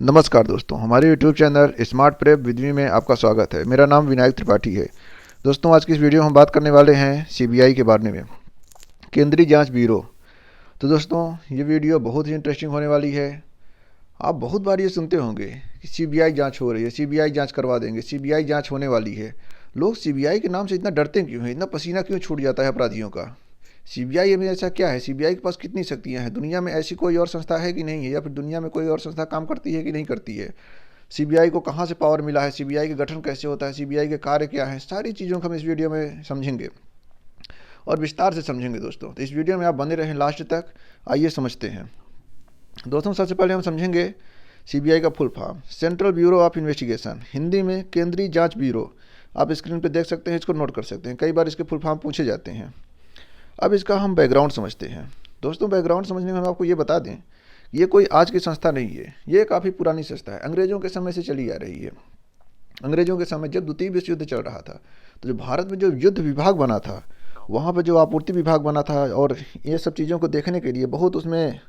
नमस्कार दोस्तों, हमारे YouTube channel smart prep with me में आपका स्वागत है। मेरा नाम विनायक त्रिपाठी है। दोस्तों, आज की इस वीडियो में हम बात करने वाले हैं सीबीआई के बारे में, केंद्रीय जांच ब्यूरो। तो दोस्तों, ये वीडियो बहुत ही इंटरेस्टिंग होने वाली है। आप बहुत बार ये सुनते होंगे कि सीबीआई जांच हो रही है, सीबीआई जांच करवा देंगे, सीबीआई जांच होने वाली है। लोग सीबीआई के नाम से इतना डरते क्यों हैं? इतना पसीना क्यों छूट जाता है अपराधियों का? सीबीआई में ऐसा क्या है? सीबीआई के पास कितनी शक्तियां हैं? दुनिया में ऐसी कोई और संस्था है कि नहीं है, या फिर दुनिया में कोई और संस्था काम करती है कि नहीं करती है? सीबीआई को कहाँ से पावर मिला है? सीबीआई का गठन कैसे होता है? सीबीआई के कार्य क्या हैं? सारी चीज़ों को हम इस वीडियो में समझेंगे और विस्तार से समझेंगे दोस्तों। तो इस वीडियो में आप बने रहें लास्ट तक। आइए समझते हैं दोस्तों। सबसे पहले हम समझेंगे सीबीआई का full form, central bureau of investigation, Hindi में केंद्रीय जांच ब्यूरो। आप स्क्रीन पर देख सकते हैं, इसको नोट कर सकते हैं, कई बार इसके फुल फॉर्म पूछे जाते हैं। अब इसका हम बैकग्राउंड समझते हैं दोस्तों। बैकग्राउंड समझने में हम आपको ये बता दें, ये कोई आज की संस्था नहीं है, ये काफ़ी पुरानी संस्था है, अंग्रेज़ों के समय से चली आ रही है। अंग्रेज़ों के समय जब द्वितीय विश्व युद्ध चल रहा था, तो जो भारत में जो युद्ध विभाग बना था, वहाँ पर जो आपूर्ति विभाग बना था, और ये सब चीज़ों को देखने के लिए बहुत उसमें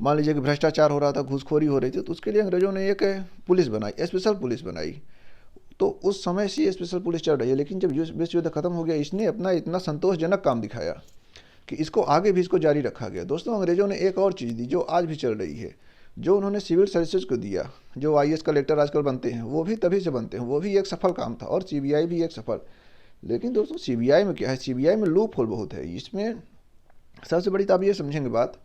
मान लीजिए कि भ्रष्टाचार हो रहा था, घूसखोरी हो रही थी, तो उसके लिए अंग्रेज़ों ने एक पुलिस बनाई, स्पेशल पुलिस बनाई। तो उस समय से ये स्पेशल पुलिस चल रही है। लेकिन जब विश्व युद्ध खत्म हो गया, इसने अपना इतना संतोषजनक काम दिखाया कि इसको आगे भी इसको जारी रखा गया। दोस्तों, अंग्रेज़ों ने एक और चीज़ दी जो आज भी चल रही है, जो उन्होंने सिविल सर्विसेज को दिया। जो आईएएस कलेक्टर आजकल बनते हैं, वो भी तभी से बनते हैं, वो भी एक सफल काम था, और सीबीआई भी एक सफल। लेकिन दोस्तों, सीबीआई में क्या है? सीबीआई में लूप होल बहुत है। इसमें सबसे बड़ी तो आप ये समझेंगे बात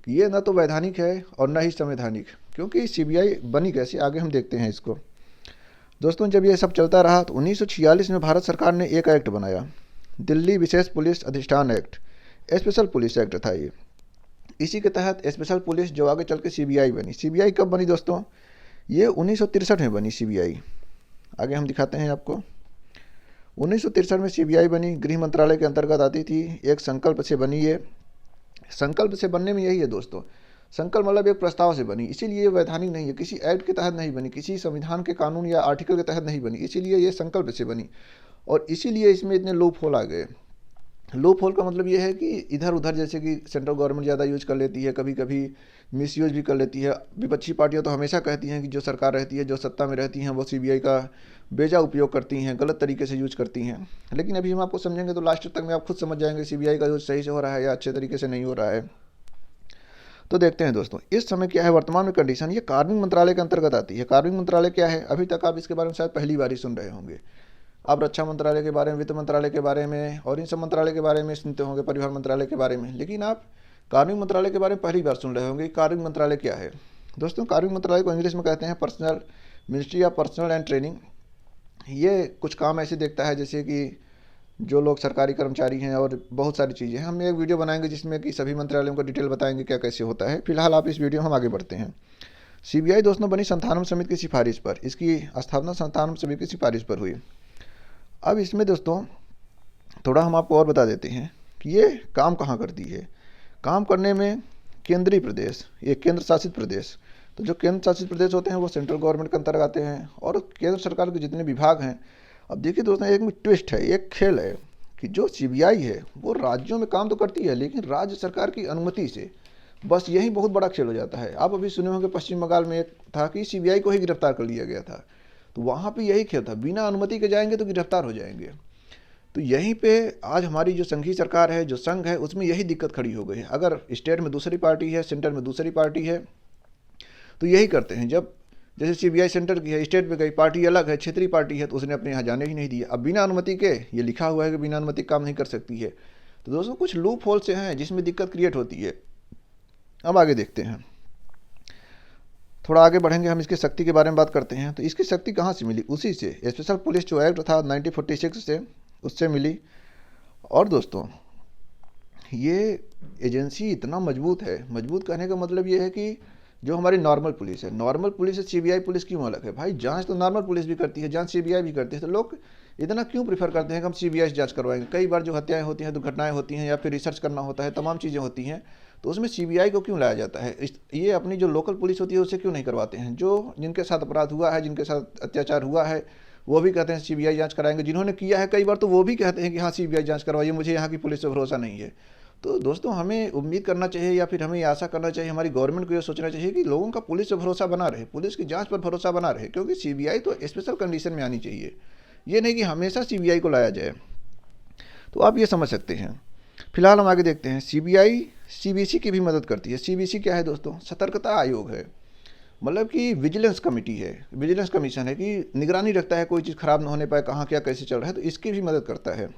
कि ये ना तो वैधानिक है और ना ही संवैधानिक। क्योंकि सीबीआई बनी कैसे, आगे हम देखते हैं इसको। दोस्तों, जब ये सब चलता रहा तो 1946 में भारत सरकार ने एक एक्ट बनाया, दिल्ली विशेष पुलिस अधिष्ठान एक्ट, स्पेशल पुलिस एक्ट था ये। इसी के तहत स्पेशल पुलिस जो आगे चल के सीबीआई बनी। सीबीआई कब बनी दोस्तों? ये 1963 में बनी सीबीआई। आगे हम दिखाते हैं आपको। 1963 में सीबीआई बनी, गृह मंत्रालय के अंतर्गत आती थी, एक संकल्प से बनी ये। संकल्प से बनने में यही है दोस्तों, संकल्प मतलब एक प्रस्ताव से बनी, इसीलिए ये वैधानिक नहीं है, किसी एक्ट के तहत नहीं बनी, किसी संविधान के कानून या आर्टिकल के तहत नहीं बनी, इसीलिए ये संकल्प से बनी। और इसीलिए इसमें इतने लूप होल आ गए। लूप होल का मतलब ये है कि इधर उधर, जैसे कि सेंट्रल गवर्नमेंट ज़्यादा यूज कर लेती है, कभी कभी मिस यूज भी कर लेती है। विपक्षी पार्टियां तो हमेशा कहती हैं कि जो सरकार रहती है, जो सत्ता में रहती हैं, वो सीबीआई का बेजा उपयोग करती हैं, गलत तरीके से यूज करती हैं। लेकिन अभी हम आपको समझेंगे तो लास्ट तक में आप खुद समझ जाएंगे सीबीआई का यूज सही से हो रहा है या अच्छे तरीके से नहीं हो रहा है। तो देखते हैं दोस्तों, इस समय क्या है वर्तमान में कंडीशन। ये कार्मिक मंत्रालय के अंतर्गत आती है। कार्मिक मंत्रालय क्या है? अभी तक आप इसके बारे में शायद पहली बार ही सुन रहे होंगे। आप रक्षा मंत्रालय के बारे में, वित्त मंत्रालय के बारे में और इन सब मंत्रालय के बारे में सुनते होंगे, परिवहन मंत्रालय के बारे में, लेकिन आप कार्मिक मंत्रालय के बारे में पहली बार सुन रहे होंगे। कार्मिक मंत्रालय क्या है दोस्तों? कार्मिक मंत्रालय को इंग्लिश में कहते हैं personal, ministry of personal and training. ये कुछ काम ऐसे देखता है जैसे कि जो लोग सरकारी कर्मचारी हैं, और बहुत सारी चीज़ें हैं। हम एक वीडियो बनाएंगे जिसमें कि सभी मंत्रालयों को डिटेल बताएंगे क्या कैसे होता है। फिलहाल आप इस वीडियो में हम आगे बढ़ते हैं। सीबीआई दोस्तों बनी संस्थानम समिति की सिफारिश पर, इसकी स्थापना संस्थानम समिति की सिफारिश पर हुई। अब इसमें दोस्तों थोड़ा हम आपको और बता देते हैं कि ये काम कहाँ करती है। काम करने में केंद्रीय प्रदेश, ये केंद्र शासित प्रदेश, तो जो केंद्र शासित प्रदेश होते हैं वो सेंट्रल गवर्नमेंट के अंतर्गत आते हैं, और केंद्र सरकार के जितने विभाग हैं। अब देखिए दोस्तों, एक में ट्विस्ट है, एक खेल है कि जो सीबीआई है वो राज्यों में काम तो करती है, लेकिन राज्य सरकार की अनुमति से। बस यही बहुत बड़ा खेल हो जाता है। आप अभी सुने होंगे पश्चिम बंगाल में एक था कि सीबीआई को ही गिरफ्तार कर लिया गया था, तो वहाँ पे यही खेल था, बिना अनुमति के जाएंगे तो गिरफ्तार हो जाएंगे। तो यहीं पे आज हमारी जो संघीय सरकार है, जो संघ है, उसमें यही दिक्कत खड़ी हो गई है। अगर स्टेट में दूसरी पार्टी है, सेंटर में दूसरी पार्टी है, तो यही करते हैं। जब जैसे सीबीआई सेंटर की है, स्टेट में गई, पार्टी अलग है, क्षेत्रीय पार्टी है, तो उसने अपने यहाँ जाने ही नहीं दिया। अब बिना अनुमति के, ये लिखा हुआ है कि बिना अनुमति काम नहीं कर सकती है। तो दोस्तों कुछ लूप होल से हैं जिसमें दिक्कत क्रिएट होती है। अब आगे देखते हैं, थोड़ा आगे बढ़ेंगे, हम इसकी शक्ति के बारे में बात करते हैं। तो इसकी शक्ति कहाँ से मिली? उसी से, स्पेशल पुलिस जो एक्ट था 1946 से, उससे मिली। और दोस्तों ये एजेंसी इतना मजबूत है, मजबूत कहने का मतलब ये है कि जो हमारी नॉर्मल पुलिस है, नॉर्मल पुलिस से सीबीआई पुलिस क्यों अलग है? भाई जांच तो नॉर्मल पुलिस भी करती है, जांच सीबीआई भी करती है, तो लोग इतना क्यों प्रीफर करते हैं कि हम सीबीआई से जांच करवाएंगे? कई बार जो हत्याएं होती हैं, दुर्घटनाएं होती हैं, या फिर रिसर्च करना होता है, तमाम चीज़ें होती हैं, तो उसमें सीबीआई को क्यों लाया जाता है? ये अपनी जो लोकल पुलिस होती है उससे क्यों नहीं करवाते हैं? जो जिनके साथ अपराध हुआ है, जिनके साथ अत्याचार हुआ है, वो भी कहते हैं सीबीआई जांच कराएंगे। जिन्होंने किया है कई बार, तो वो भी कहते हैं कि हाँ सीबीआई जांच करवाइए, मुझे यहाँ की पुलिस से भरोसा नहीं है। तो दोस्तों हमें उम्मीद करना चाहिए या फिर हमें ये आशा करना चाहिए, हमारी गवर्नमेंट को ये सोचना चाहिए कि लोगों का पुलिस पर भरोसा बना रहे, पुलिस की जांच पर भरोसा बना रहे, क्योंकि सीबीआई तो स्पेशल कंडीशन में आनी चाहिए, ये नहीं कि हमेशा सीबीआई को लाया जाए। तो आप ये समझ सकते हैं। फिलहाल हम आगे देखते हैं। सीबीआई सीबीसी की भी मदद करती है। सीबीसी क्या है दोस्तों? सतर्कता आयोग है, मतलब कि विजिलेंस कमेटी है, विजिलेंस कमीशन है कि निगरानी रखता है कोई चीज़ खराब ना होने पाए, कहाँ क्या कैसे चल रहा है, तो इसकी भी मदद करता है।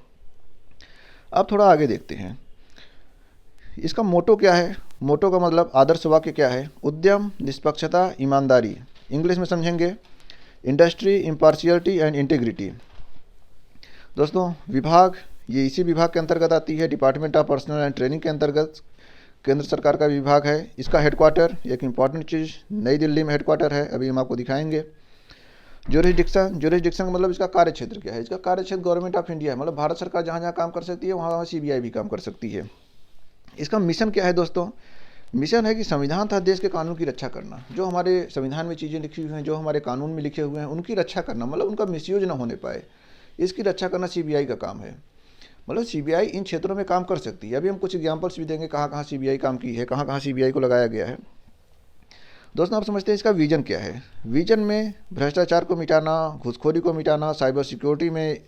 अब थोड़ा आगे देखते हैं, इसका मोटो क्या है। मोटो का मतलब आदर्श वाक्य क्या है? उद्यम, निष्पक्षता, ईमानदारी। इंग्लिश में समझेंगे, इंडस्ट्री, इम्पार्शियलिटी एंड इंटीग्रिटी। दोस्तों विभाग, ये इसी विभाग के अंतर्गत आती है, department of personal and training के अंतर्गत केंद्र सरकार का विभाग है। इसका हेडक्वार्टर, एक इंपॉर्टेंट चीज़, नई दिल्ली में हेडक्वार्टर है, अभी हम आपको दिखाएंगे। ज्यूरिसडिक्शन, ज्यूरिसडिक्शन का मतलब इसका कार्य क्षेत्र क्या है? इसका कार्य क्षेत्र गवर्नमेंट ऑफ इंडिया है, मतलब भारत सरकार जहाँ जहाँ काम कर सकती है वहाँ वहाँ सीबीआई भी काम कर सकती है। इसका मिशन क्या है दोस्तों? मिशन है कि संविधान तथा देश के कानून की रक्षा करना। जो हमारे संविधान में चीज़ें लिखी हुई हैं, जो हमारे कानून में लिखे हुए हैं, उनकी रक्षा करना, मतलब उनका मिसयूज ना होने पाए, इसकी रक्षा करना सीबीआई का काम है। मतलब सीबीआई इन क्षेत्रों में काम कर सकती है। अभी हम कुछ एग्जांपल्स भी देंगे कहाँ कहाँ सीबीआई काम की है, कहाँ कहाँ सीबीआई को लगाया गया है। दोस्तों आप समझते हैं इसका विजन क्या है? विजन में भ्रष्टाचार को मिटाना, घूसखोरी को मिटाना, साइबर सिक्योरिटी में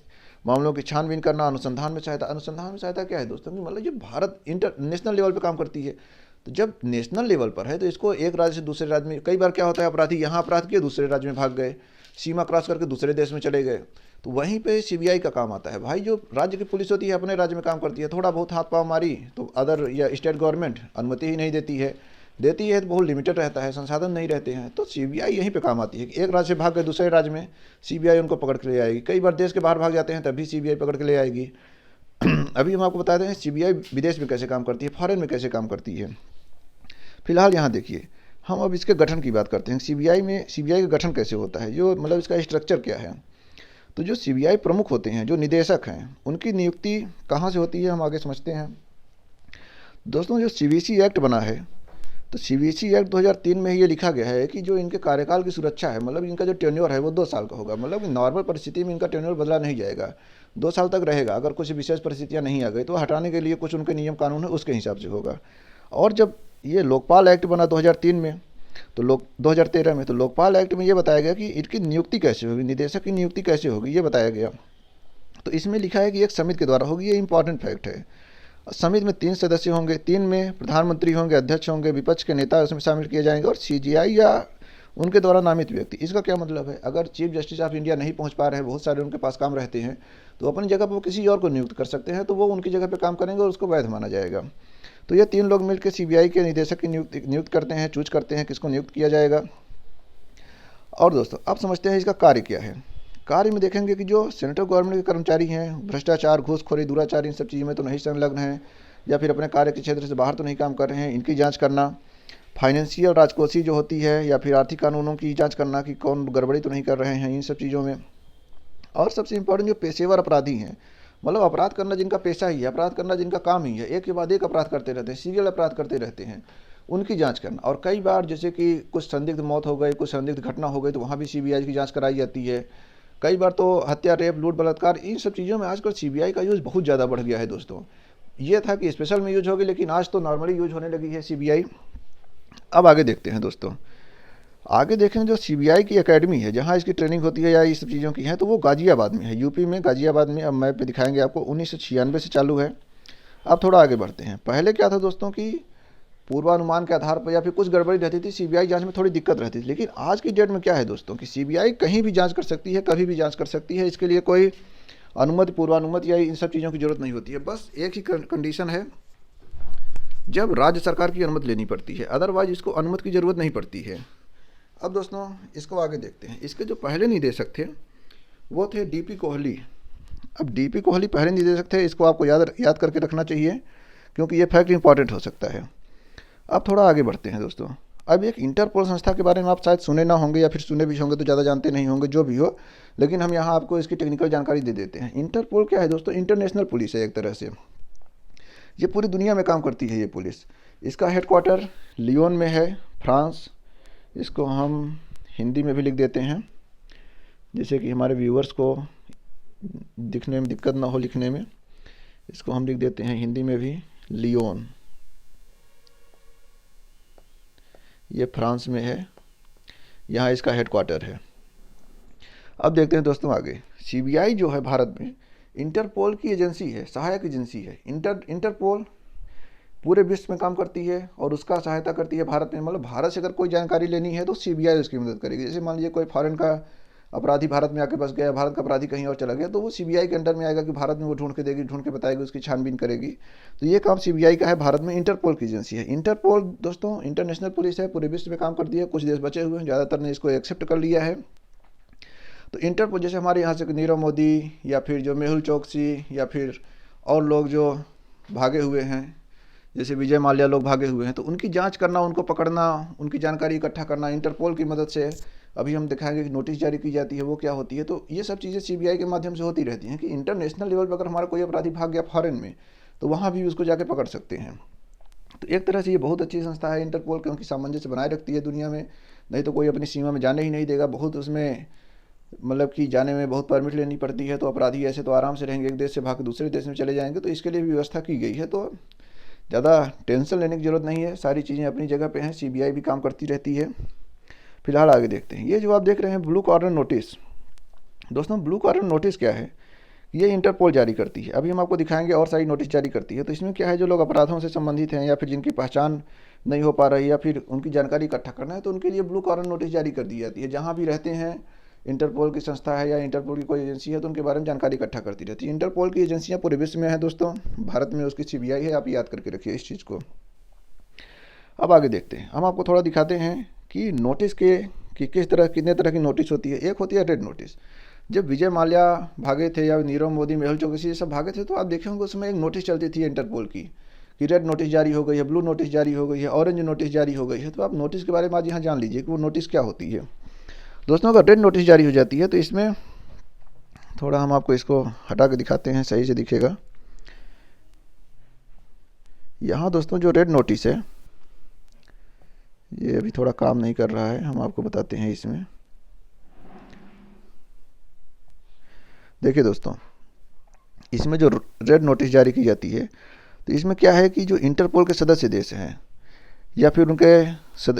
मामलों की छानबीन करना, अनुसंधान में सहायता। अनुसंधान में सहायता क्या है दोस्तों? कि मतलब ये भारत इंटरनेशनल लेवल पर काम करती है, तो जब नेशनल लेवल पर है तो इसको एक राज्य से दूसरे राज्य में, कई बार क्या होता है अपराधी यहाँ अपराध किए दूसरे राज्य में भाग गए, सीमा क्रॉस करके दूसरे देश में चले गए, तो वहीं पे सीबीआई का काम आता है। भाई जो राज्य की पुलिस होती है अपने राज्य में काम करती है, थोड़ा बहुत हाथ पाँव मारी तो अदर या स्टेट गवर्नमेंट अनुमति ही नहीं देती है, देती है तो बहुत लिमिटेड रहता है, संसाधन नहीं रहते हैं, तो सीबीआई यहीं पे काम आती है कि एक राज्य से भाग गए दूसरे राज्य में, सीबीआई उनको पकड़ के ले आएगी। कई बार देश के बाहर भाग जाते हैं तब भी सीबीआई पकड़ के ले आएगी। अभी हम आपको बताते हैं सीबीआई विदेश में कैसे काम करती है, फॉरेन में कैसे काम करती है। फिलहाल यहाँ देखिए, हम अब इसके गठन की बात करते हैं। सीबीआई में सीबीआई का गठन कैसे होता है, जो मतलब इसका स्ट्रक्चर क्या है। तो जो सीबीआई प्रमुख होते हैं, जो निदेशक हैं, उनकी नियुक्ति कहाँ से होती है, हम आगे समझते हैं। दोस्तों जो सीबीसी एक्ट बना है, तो सीबीसी एक्ट 2003 में ही ये लिखा गया है कि जो इनके कार्यकाल की सुरक्षा है, मतलब इनका जो टेन्योर है वो 2 साल का होगा, मतलब कि नॉर्मल परिस्थिति में इनका टेन्योर बदला नहीं जाएगा, 2 साल तक रहेगा। अगर कुछ विशेष परिस्थितियाँ नहीं आ गई तो हटाने के लिए कुछ उनके नियम कानून है, उसके हिसाब से होगा। और जब ये लोकपाल एक्ट बना 2003 में, तो 2013 में, तो लोकपाल एक्ट में ये बताया गया कि इनकी नियुक्ति कैसे होगी, निदेशक की नियुक्ति कैसे होगी, ये बताया गया। तो इसमें लिखा है कि एक समिति के द्वारा होगी, ये इंपॉर्टेंट फैक्ट है। समिति में 3 सदस्य होंगे, 3 में प्रधानमंत्री होंगे, अध्यक्ष होंगे, विपक्ष के नेता उसमें शामिल किए जाएंगे, और सीजीआई या उनके द्वारा नामित व्यक्ति। इसका क्या मतलब है? अगर चीफ जस्टिस ऑफ इंडिया नहीं पहुंच पा रहे हैं, बहुत सारे उनके पास काम रहते हैं, तो अपनी जगह पर वो किसी और को नियुक्त कर सकते हैं, तो वो उनकी जगह पर काम करेंगे और उसको वैध माना जाएगा। तो ये 3 लोग मिलकर सीबीआई के निदेशक की नियुक्त करते हैं, चूज करते हैं किसको नियुक्त किया जाएगा। और दोस्तों आप समझते हैं इसका कार्य क्या है। कार्य में देखेंगे कि जो सेंट्रल गवर्नमेंट के कर्मचारी हैं, भ्रष्टाचार, घूसखोरी, दुराचार, इन सब चीज़ों में तो नहीं संलग्न हैं, या फिर अपने कार्य के क्षेत्र से बाहर तो नहीं काम कर रहे हैं, इनकी जांच करना। फाइनेंशियल, राजकोषीय जो होती है, या फिर आर्थिक कानूनों की जांच करना कि कौन गड़बड़ी तो नहीं कर रहे हैं इन सब चीज़ों में। और सबसे इम्पोर्टेंट जो पेशेवर अपराधी हैं, मतलब अपराध करना जिनका पेशा ही है, अपराध करना जिनका काम ही है, एक के बाद एक अपराध करते रहते हैं, सीरियल अपराध करते रहते हैं, उनकी जांच करना। और कई बार जैसे कि कुछ संदिग्ध मौत हो गई, कुछ संदिग्ध घटना हो गई, तो वहाँ भी सीबीआई की जांच कराई जाती है। कई बार तो हत्या, रेप, लूट, बलात्कार, इन सब चीज़ों में आजकल सीबीआई का यूज़ बहुत ज़्यादा बढ़ गया है दोस्तों। ये था कि स्पेशल में यूज होगी, लेकिन आज तो नॉर्मली यूज होने लगी है सीबीआई। अब आगे देखते हैं दोस्तों, आगे देखें जो सीबीआई की एकेडमी है, जहाँ इसकी ट्रेनिंग होती है या इस सब चीज़ों की है, तो वो गाजियाबाद में है, यूपी में गाजियाबाद में। अब मैप पे दिखाएंगे आपको, 1996 से चालू है। अब थोड़ा आगे बढ़ते हैं। पहले क्या था दोस्तों कि पूर्वानुमान के आधार पर या फिर कुछ गड़बड़ी रहती थी, सीबीआई जांच में थोड़ी दिक्कत रहती थी। लेकिन आज की डेट में क्या है दोस्तों कि सीबीआई कहीं भी जांच कर सकती है, कभी भी जांच कर सकती है। इसके लिए कोई अनुमति, पूर्वानुमति या इन सब चीज़ों की जरूरत नहीं होती है। बस एक ही कंडीशन है, जब राज्य सरकार की अनुमति लेनी पड़ती है, अदरवाइज इसको अनुमति की ज़रूरत नहीं पड़ती है। अब दोस्तों इसको आगे देखते हैं। इसके जो पहले निदेशक थे वो थे डीपी कोहली। अब डीपी कोहली पहले निदेशक थे, इसको आपको याद करके रखना चाहिए, क्योंकि ये फैक्ट इंपॉर्टेंट हो सकता है। अब थोड़ा आगे बढ़ते हैं दोस्तों। अब एक इंटरपोल संस्था के बारे में आप शायद सुने ना होंगे, या फिर सुने भी होंगे तो ज़्यादा जानते नहीं होंगे, जो भी हो, लेकिन हम यहाँ आपको इसकी टेक्निकल जानकारी दे देते हैं। इंटरपोल क्या है दोस्तों? इंटरनेशनल पुलिस है एक तरह से, ये पूरी दुनिया में काम करती है ये पुलिस। इसका हेडक्वार्टर लियोन में है, फ्रांस। इसको हम हिंदी में भी लिख देते हैं, जैसे कि हमारे व्यूअर्स को दिखने में दिक्कत ना हो लिखने में। इसको हम लिख देते हैं हिंदी में भी, लियोन, ये फ्रांस में है, यहाँ इसका हेडक्वार्टर है। अब देखते हैं दोस्तों आगे। सीबीआई जो है भारत में इंटरपोल की एजेंसी है, सहायक एजेंसी है। इंटरपोल पूरे विश्व में काम करती है और उसका सहायता करती है भारत में। मतलब भारत से अगर कोई जानकारी लेनी है तो सीबीआई उसकी मदद करेगी। जैसे मान लीजिए कोई फॉरेन का अपराधी भारत में आके बस गया, भारत का अपराधी कहीं और चला गया, तो वो सीबीआई के अंडर में आएगा कि भारत में वो ढूंढ के देगी, ढूंढ के बताएगी, उसकी छानबीन करेगी। तो ये काम सीबीआई का है भारत में। इंटरपोल की एजेंसी है। इंटरपोल दोस्तों इंटरनेशनल पुलिस है, पूरे विश्व में काम करती है। कुछ देश बचे हुए हैं, ज़्यादातर ने इसको एक्सेप्ट कर लिया है। तो इंटरपोल जैसे हमारे यहाँ से नीरव मोदी या फिर जो मेहुल चोकसी या फिर और लोग जो भागे हुए हैं, जैसे विजय माल्या लोग भागे हुए हैं, तो उनकी जांच करना, उनको पकड़ना, उनकी जानकारी इकट्ठा करना इंटरपोल की मदद से। अभी हम दिखाएंगे कि नोटिस जारी की जाती है, वो क्या होती है। तो ये सब चीज़ें सीबीआई के माध्यम से होती रहती हैं कि इंटरनेशनल लेवल पर अगर हमारा कोई अपराधी भाग गया फॉरेन में, तो वहाँ भी उसको जाके पकड़ सकते हैं। तो एक तरह से ये बहुत अच्छी संस्था है इंटरपोल, क्योंकि सामंजस्य बनाए रखती है दुनिया में। नहीं तो कोई अपनी सीमा में जाने ही नहीं देगा। बहुत उसमें मतलब कि जाने में बहुत परमिट लेनी पड़ती है। तो अपराधी ऐसे तो आराम से रहेंगे, एक देश से भाग के दूसरे देश में चले जाएंगे। तो इसके लिए भी व्यवस्था की गई है। तो ज़्यादा टेंशन लेने की ज़रूरत नहीं है, सारी चीज़ें अपनी जगह पे हैं। सीबीआई भी काम करती रहती है। फिलहाल आगे देखते हैं। ये जो आप देख रहे हैं ब्लू कॉर्नर नोटिस, दोस्तों ब्लू कॉर्नर नोटिस क्या है? ये इंटरपोल जारी करती है। अभी हम आपको दिखाएंगे और सारी नोटिस जारी करती है। तो इसमें क्या है, जो लोग अपराधों से संबंधित हैं या फिर जिनकी पहचान नहीं हो पा रही या फिर उनकी जानकारी इकट्ठा करना है, तो उनके लिए ब्लू कॉर्नर नोटिस जारी कर दी जाती है। जहाँ भी रहते हैं, इंटरपोल की संस्था है या इंटरपोल की कोई एजेंसी है, तो उनके बारे में जानकारी इकट्ठा करती रहती है। इंटरपोल की एजेंसियाँ पूरे विश्व में है दोस्तों, भारत में उसकी सीबीआई है। आप याद करके रखिए इस चीज़ को। अब आगे देखते हैं। हम आपको थोड़ा दिखाते हैं कि नोटिस के कि किस तरह कितने तरह की नोटिस होती है। एक होती है रेड नोटिस। जब विजय माल्या भागे थे या नीरव मोदी, मेहुल चोकसी ये सब भागे थे, तो आप देखे होंगे उसमें एक नोटिस चलती थी इंटरपोल की कि रेड नोटिस जारी हो गई है, ब्लू नोटिस जारी हो गई है, ऑरेंज नोटिस जारी हो गई है। तो आप नोटिस के बारे में आज यहाँ जान लीजिए कि वो नोटिस क्या होती है। दोस्तों अगर रेड नोटिस जारी हो जाती है तो इसमें थोड़ा हम आपको इसको हटा के दिखाते हैं, सही से दिखेगा। यहाँ दोस्तों जो रेड नोटिस है, ये अभी थोड़ा काम नहीं कर रहा है, हम आपको बताते हैं। इसमें देखिए दोस्तों, इसमें जो रेड नोटिस जारी की जाती है, तो इसमें क्या है कि जो इंटरपोल के सदस्य देश हैं या फिर उनके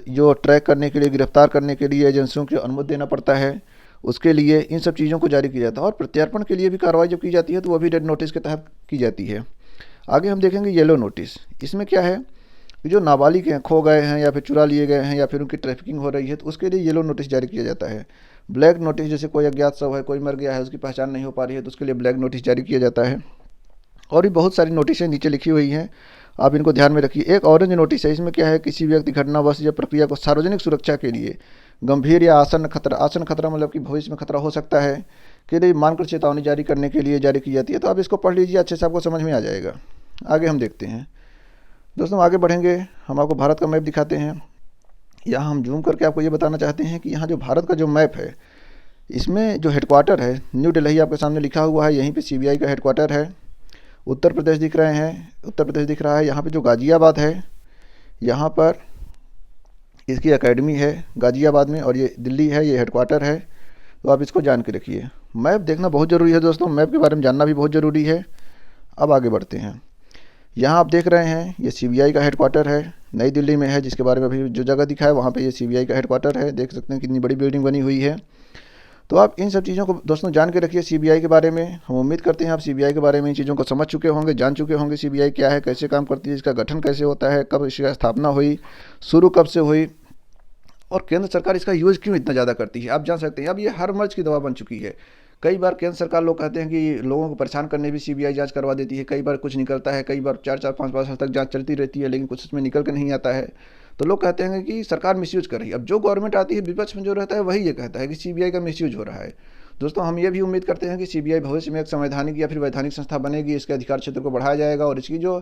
जो ट्रैक करने के लिए, गिरफ्तार करने के लिए एजेंसियों को अनुमति देना पड़ता है, उसके लिए इन सब चीज़ों को जारी किया जाता है। और प्रत्यार्पण के लिए भी कार्रवाई जब की जाती है तो वो भी रेड नोटिस के तहत की जाती है। आगे हम देखेंगे येलो नोटिस। इसमें क्या है कि जो नाबालिग हैं, खो गए हैं या फिर चुरा लिए गए हैं या फिर उनकी ट्रैफिकिंग हो रही है, तो उसके लिए येलो नोटिस जारी किया जाता है। ब्लैक नोटिस, जैसे कोई अज्ञात शव है, कोई मर गया है, उसकी पहचान नहीं हो पा रही है, तो उसके लिए ब्लैक नोटिस जारी किया जाता है। और भी बहुत सारी नोटिसें नीचे लिखी हुई हैं, आप इनको ध्यान में रखिए। एक ऑरेंज नोटिस है। इसमें क्या है, किसी व्यक्ति, घटनावश या प्रक्रिया को सार्वजनिक सुरक्षा के लिए गंभीर या आसन्न खतरा मतलब कि भविष्य में खतरा हो सकता है के लिए मानकर चेतावनी जारी करने के लिए जारी की जाती है। तो आप इसको पढ़ लीजिए, अच्छे से आपको समझ में आ जाएगा। आगे हम देखते हैं दोस्तों, आगे बढ़ेंगे। हम आपको भारत का मैप दिखाते हैं। यहाँ हम जूम करके आपको ये बताना चाहते हैं कि यहाँ जो भारत का जो मैप है, इसमें जो हेडक्वार्टर है न्यू दिल्ली आपके सामने लिखा हुआ है, यहीं पे सीबीआई का हेडक्वार्टर है। उत्तर प्रदेश दिख रहे हैं, उत्तर प्रदेश दिख रहा है। यहाँ पे जो गाज़ियाबाद है, यहाँ पर इसकी एकेडमी है गाज़ियाबाद में, और ये दिल्ली है, ये हेडक्वार्टर है। तो आप इसको जान के रखिए। मैप देखना बहुत ज़रूरी है दोस्तों, मैप के बारे में जानना भी बहुत ज़रूरी है। अब आगे बढ़ते हैं। यहाँ आप देख रहे हैं ये सीबीआई का हेडक्वार्टर है, नई दिल्ली में है, जिसके बारे में अभी जो जगह दिखा है वहाँ पे ये सीबीआई का हेडक्वार्टर है। देख सकते हैं कितनी बड़ी बिल्डिंग बनी हुई है। तो आप इन सब चीज़ों को दोस्तों जान के रखिए सीबीआई के बारे में। हम उम्मीद करते हैं आप सीबीआई के बारे में इन चीज़ों को समझ चुके होंगे, जान चुके होंगे सीबीआई क्या है, कैसे काम करती है, इसका गठन कैसे होता है, कब इसकी स्थापना हुई, शुरू कब से हुई, और केंद्र सरकार इसका यूज़ क्यों इतना ज़्यादा करती है, आप जान सकते हैं। अब ये हर मर्ज की दवा बन चुकी है। कई बार केंद्र सरकार लोग कहते हैं कि लोगों को परेशान करने भी सीबीआई जांच करवा देती है। कई बार कुछ निकलता है, कई बार 4-4, 5-5 साल तक जांच चलती रहती है, लेकिन कुछ उसमें निकल कर नहीं आता है। तो लोग कहते हैं कि सरकार मिसयूज कर रही है। अब जो गवर्नमेंट आती है, विपक्ष में जो रहता है वही ये कहता है कि सीबीआई का मिसयूज हो रहा है। दोस्तों हम ये भी उम्मीद करते हैं कि सीबीआई भविष्य में एक संवैधानिक या फिर वैधानिक संस्था बनेगी, इसके अधिकार क्षेत्र को बढ़ाया जाएगा और इसकी जो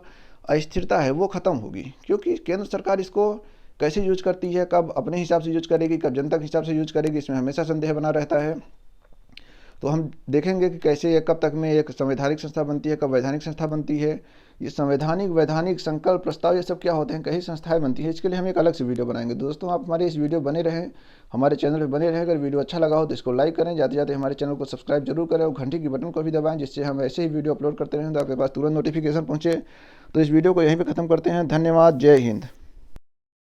अस्थिरता है वो खत्म होगी। क्योंकि केंद्र सरकार इसको कैसे यूज करती है, कब अपने हिसाब से यूज करेगी, कब जनता के हिसाब से यूज करेगी, इसमें हमेशा संदेह बना रहता है। तो हम देखेंगे कि कैसे ये कब तक में एक संवैधानिक संस्था बनती है, कब वैधानिक संस्था बनती है, ये संवैधानिक वैधानिक संकल्प प्रस्ताव ये सब क्या होते हैं, कई संस्थाएं बनती हैं, इसके लिए हम एक अलग से वीडियो बनाएंगे। दोस्तों आप हमारे इस वीडियो बने रहें, हमारे चैनल पर बने रहें। अगर वीडियो अच्छा लगा हो तो इसको लाइक करें, जाते जाते हमारे चैनल को सब्सक्राइब जरूर करें और घंटी की बटन को भी दबाएं, जिससे हम ऐसे ही वीडियो अपलोड करते रहें तो आपके पास तुरंत नोटिफिकेशन पहुँचे। तो इस वीडियो को यहीं पर ख़त्म करते हैं। धन्यवाद। जय हिंद।